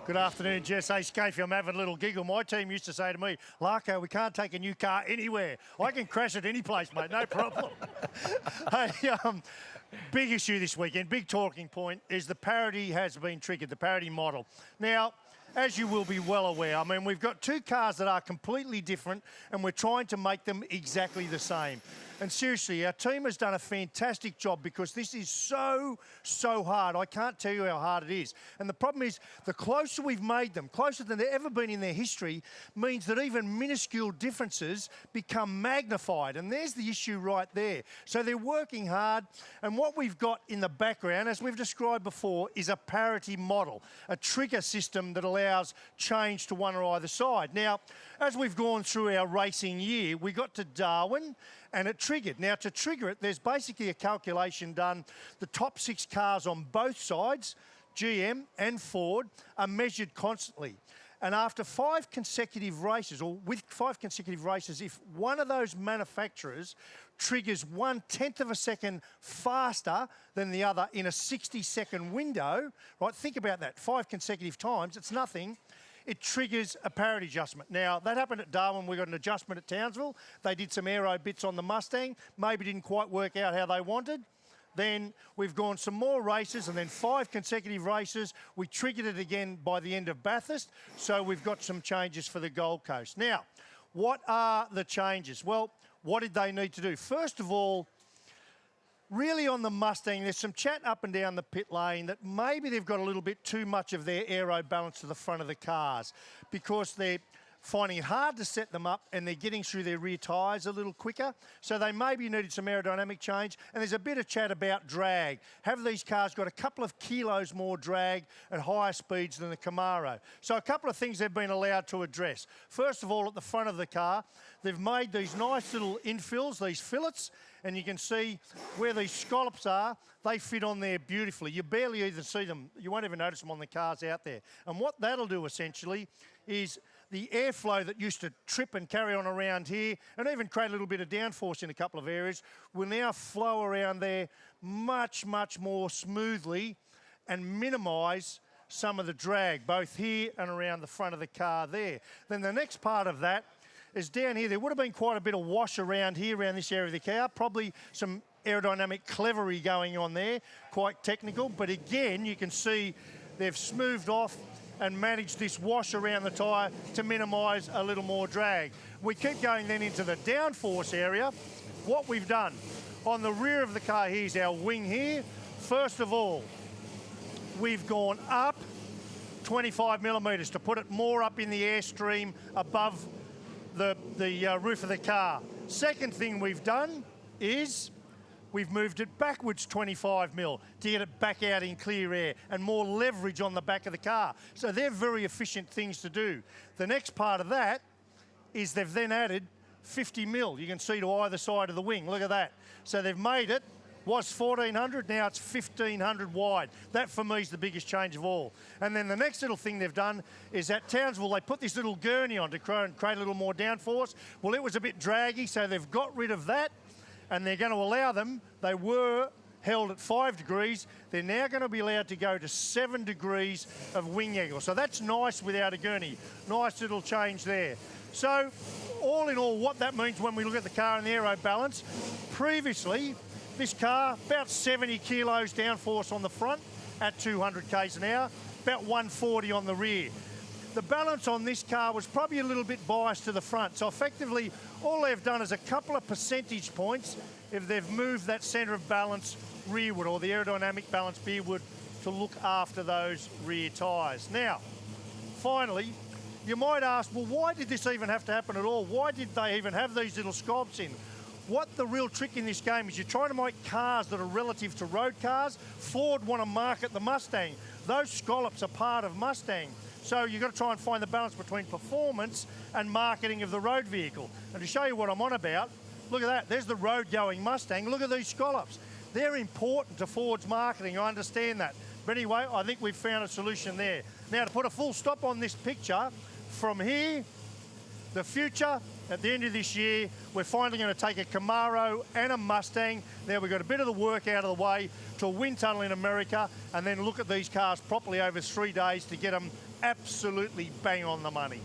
Good afternoon, Jess. Hey, Scafie, I'm having a little giggle. My team used to say to me, Larko, we can't take a new car anywhere. I can crash it any place, mate, no problem. Hey, big issue this weekend, big talking point, is the parity has been triggered, the parity model. Now, as you will be well aware, I mean, we've got two cars that are completely different and we're trying to make them exactly the same. And seriously, our team has done a fantastic job because this is so hard. I can't tell you how hard it is. And the problem is, the closer we've made them, closer than they've ever been in their history, means that even minuscule differences become magnified. And there's the issue right there. So they're working hard. And what we've got in the background, as we've described before, is a parity model, a trigger system that allows change to one or either side. Now, as we've gone through our racing year, we got to Darwin, and it triggered. Now, to trigger it, there's basically a calculation done. The top 6 cars on both sides, GM and Ford, are measured constantly. And after 5 consecutive races, or with 5 consecutive races, if one of those manufacturers triggers 1/10 of a second faster than the other in a 60-second window, right, think about that, 5 consecutive times, it's nothing. It triggers a parity adjustment. Now, that happened at Darwin. We got an adjustment at Townsville. They did some aero bits on the Mustang. Maybe didn't quite work out how they wanted. Then we've gone some more races, and then 5 consecutive races. We triggered it again by the end of Bathurst. So we've got some changes for the Gold Coast. Now, what are the changes? Well, what did they need to do? First of all, really on the Mustang, there's some chat up and down the pit lane that maybe they've got a little bit too much of their aero balance to the front of the cars because they're finding it hard to set them up and they're getting through their rear tyres a little quicker. So they maybe needed some aerodynamic change. And there's a bit of chat about drag. Have these cars got a couple of kilos more drag at higher speeds than the Camaro? So a couple of things they've been allowed to address. First of all, at the front of the car, they've made these nice little infills, these fillets, and you can see where these scallops are, they fit on there beautifully. You barely even see them. You won't even notice them on the cars out there. And what that'll do essentially is the airflow that used to trip and carry on around here and even create a little bit of downforce in a couple of areas will now flow around there much more smoothly and minimise some of the drag, both here and around the front of the car there. Then the next part of that is down here. There would have been quite a bit of wash around here, around this area of the car, probably some aerodynamic clevery going on there, quite technical, but again, you can see they've smoothed off and managed this wash around the tyre to minimise a little more drag. We keep going then into the downforce area. What we've done, on the rear of the car, here's our wing here. First of all, we've gone up 25 millimetres to put it more up in the airstream above the roof of the car. Second thing we've done is we've moved it backwards 25 mil to get it back out in clear air and more leverage on the back of the car. So they're very efficient things to do. The next part of that is they've then added 50 mil. You can see to either side of the wing. Look at that. So they've made it, was 1400, now it's 1500 wide. That for me is the biggest change of all. And then the next little thing they've done is at Townsville, they put this little gurney on to create a little more downforce. Well, it was a bit draggy, so they've got rid of that and they're going to allow them, they were held at 5 degrees, they're now going to be allowed to go to 7 degrees of wing angle. So that's nice without a gurney. Nice little change there. So all in all, what that means when we look at the car and the aero balance, previously, this car, about 70 kilos downforce on the front at 200 k's an hour, about 140 on the rear. The balance on this car was probably a little bit biased to the front. So effectively, all they've done is a couple of percentage points if they've moved that centre of balance rearward or the aerodynamic balance rearward to look after those rear tyres. Now, finally, you might ask, well, why did this even have to happen at all? Why did they even have these little scallops in? What the real trick in this game is you're trying to make cars that are relative to road cars. Ford want to market the Mustang. Those scallops are part of Mustang. So you've got to try and find the balance between performance and marketing of the road vehicle. And to show you what I'm on about, look at that. There's the road-going Mustang. Look at these scallops. They're important to Ford's marketing. I understand that. But anyway, I think we've found a solution there. Now, to put a full stop on this picture, from here, the future, at the end of this year, we're finally going to take a Camaro and a Mustang. Now we've got a bit of the work out of the way to a wind tunnel in America and then look at these cars properly over 3 days to get them absolutely bang on the money.